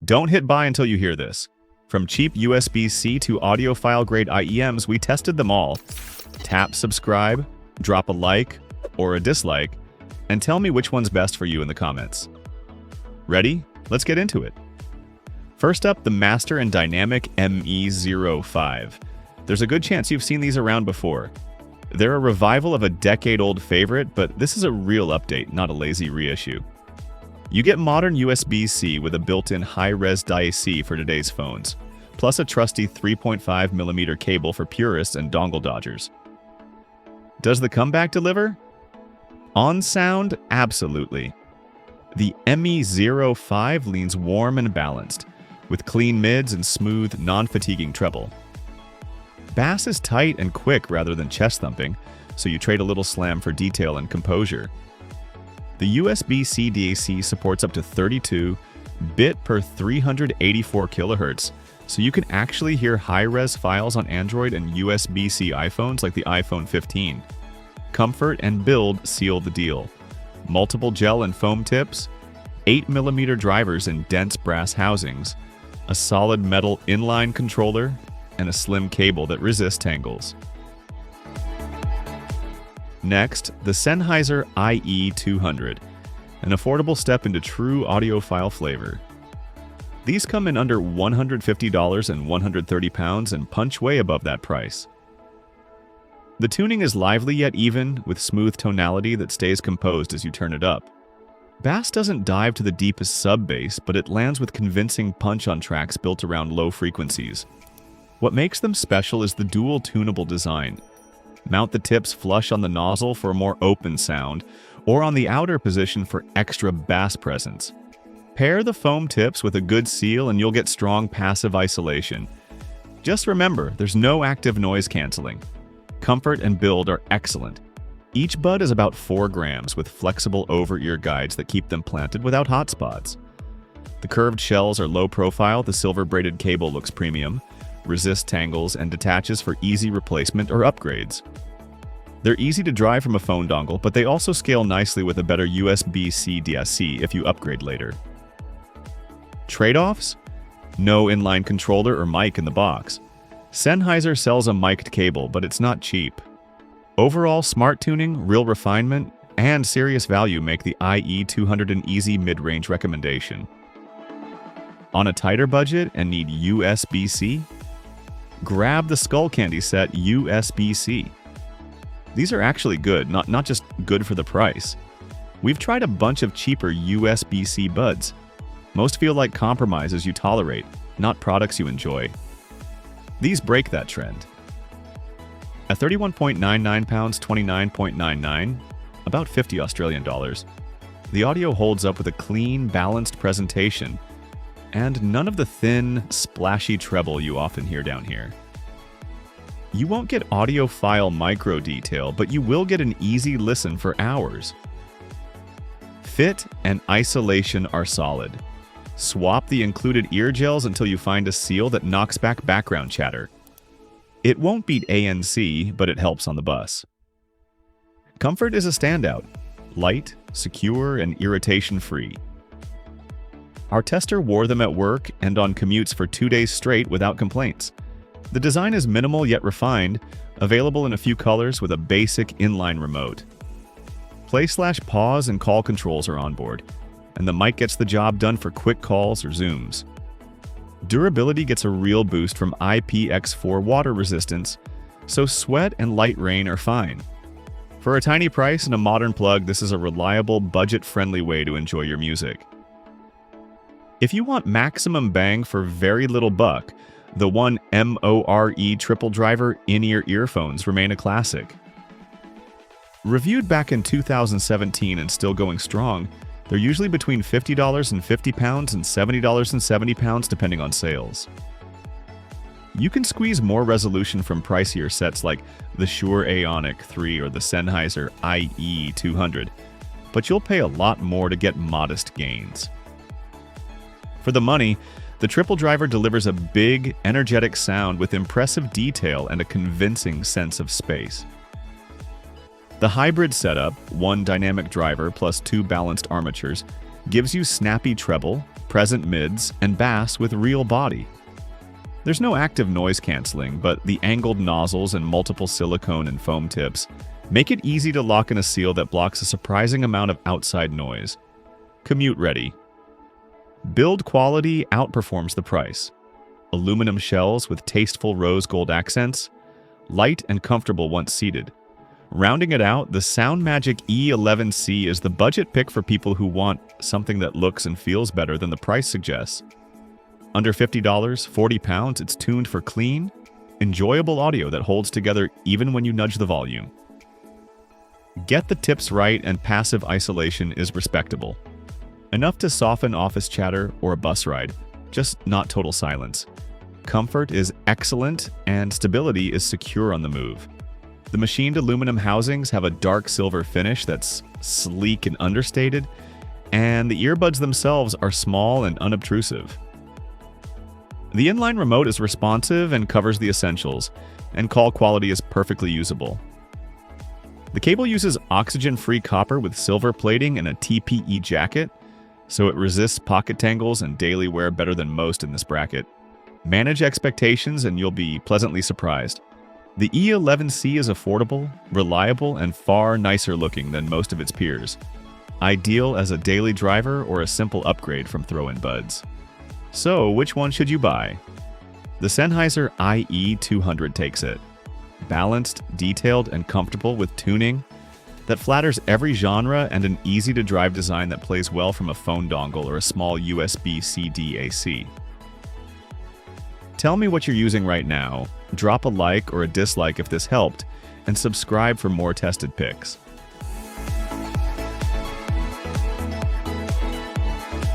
Don't hit buy until you hear this. From cheap USB-C to audiophile-grade IEMs, we tested them all. Tap subscribe, drop a like or a dislike, and tell me which one's best for you in the comments. Ready? Let's get into it. First up, the Master Dynamic ME05. There's a good chance you've seen these around before. They're a revival of a decade-old favorite, but this is a real update, not a lazy reissue. You get modern USB-C with a built-in high-res DAC for today's phones, plus a trusty 3.5mm cable for purists and dongle dodgers. Does the comeback deliver? On sound, absolutely. The ME05 leans warm and balanced, with clean mids and smooth, non-fatiguing treble. Bass is tight and quick rather than chest-thumping, so you trade a little slam for detail and composure. The USB-C DAC supports up to 32 bit per 384 kHz, so you can actually hear high-res files on Android and USB-C iPhones like the iPhone 15. Comfort and build seal the deal. Multiple gel and foam tips, 8mm drivers in dense brass housings, a solid metal inline controller, and a slim cable that resists tangles. Next, the Sennheiser IE200, an affordable step into true audiophile flavor. These come in under $150 and 130 pounds and punch way above that price. The tuning is lively yet even, with smooth tonality that stays composed as you turn it up. Bass doesn't dive to the deepest sub-bass, but it lands with convincing punch on tracks built around low frequencies. What makes them special is the dual tunable design. Mount the tips flush on the nozzle for a more open sound, or on the outer position for extra bass presence. Pair the foam tips with a good seal and you'll get strong passive isolation. Just remember, there's no active noise canceling. Comfort and build are excellent. Each bud is about 4 grams with flexible over-ear guides that keep them planted without hot spots. The curved shells are low profile, the silver braided cable looks premium, resists tangles, and detaches for easy replacement or upgrades. They're easy to drive from a phone dongle, but they also scale nicely with a better USB-C DAC if you upgrade later. Trade-offs? No inline controller or mic in the box. Sennheiser sells a mic'd cable, but it's not cheap. Overall, smart tuning, real refinement, and serious value make the IE200 an easy mid-range recommendation. On a tighter budget and need USB-C? Grab the Skullcandy Set USB-C. These are actually good, not just good for the price. We've tried a bunch of cheaper USB-C buds. Most feel like compromises you tolerate, not products you enjoy. These break that trend. At 31.99 pounds, 29.99, about 50 Australian dollars, the audio holds up with a clean, balanced presentation, and none of the thin, splashy treble you often hear down here. You won't get audiophile micro detail, but you will get an easy listen for hours. Fit and isolation are solid. Swap the included ear gels until you find a seal that knocks back background chatter. It won't beat ANC, but it helps on the bus. Comfort is a standout. Light, secure, and irritation-free. Our tester wore them at work and on commutes for 2 days straight without complaints. The design is minimal yet refined, available in a few colors with a basic inline remote. Play/pause and call controls are on board, and the mic gets the job done for quick calls or zooms. Durability gets a real boost from IPX4 water resistance, so sweat and light rain are fine. For a tiny price and a modern plug, this is a reliable, budget-friendly way to enjoy your music. If you want maximum bang for very little buck, the One MORE Triple Driver In-Ear Earphones remain a classic. Reviewed back in 2017 and still going strong, they're usually between $50 and 50 pounds and $70 and 70 pounds depending on sales. You can squeeze more resolution from pricier sets like the Shure Aonic 3 or the Sennheiser IE200, but you'll pay a lot more to get modest gains. For the money, the Triple Driver delivers a big, energetic sound with impressive detail and a convincing sense of space. The hybrid setup, one dynamic driver plus 2 balanced armatures, gives you snappy treble, present mids, and bass with real body. There's no active noise canceling, but the angled nozzles and multiple silicone and foam tips make it easy to lock in a seal that blocks a surprising amount of outside noise. Commute ready. Build quality outperforms the price. Aluminum shells with tasteful rose gold accents, light and comfortable once seated. Rounding it out, the SoundMagic E11C is the budget pick for people who want something that looks and feels better than the price suggests. Under $50, 40 pounds, it's tuned for clean, enjoyable audio that holds together even when you nudge the volume. Get the tips right and passive isolation is respectable. Enough to soften office chatter or a bus ride, just not total silence. Comfort is excellent and stability is secure on the move. The machined aluminum housings have a dark silver finish that's sleek and understated, and the earbuds themselves are small and unobtrusive. The inline remote is responsive and covers the essentials, and call quality is perfectly usable. The cable uses oxygen-free copper with silver plating and a TPE jacket, so it resists pocket tangles and daily wear better than most in this bracket. Manage expectations and you'll be pleasantly surprised. The E11C is affordable, reliable, and far nicer looking than most of its peers. Ideal as a daily driver or a simple upgrade from throw-in buds. So, which one should you buy? The Sennheiser IE200 takes it. Balanced, detailed, and comfortable with tuning that flatters every genre and an easy-to-drive design that plays well from a phone dongle or a small USB-C AC. Tell me what you're using right now, drop a like or a dislike if this helped, and subscribe for more tested picks.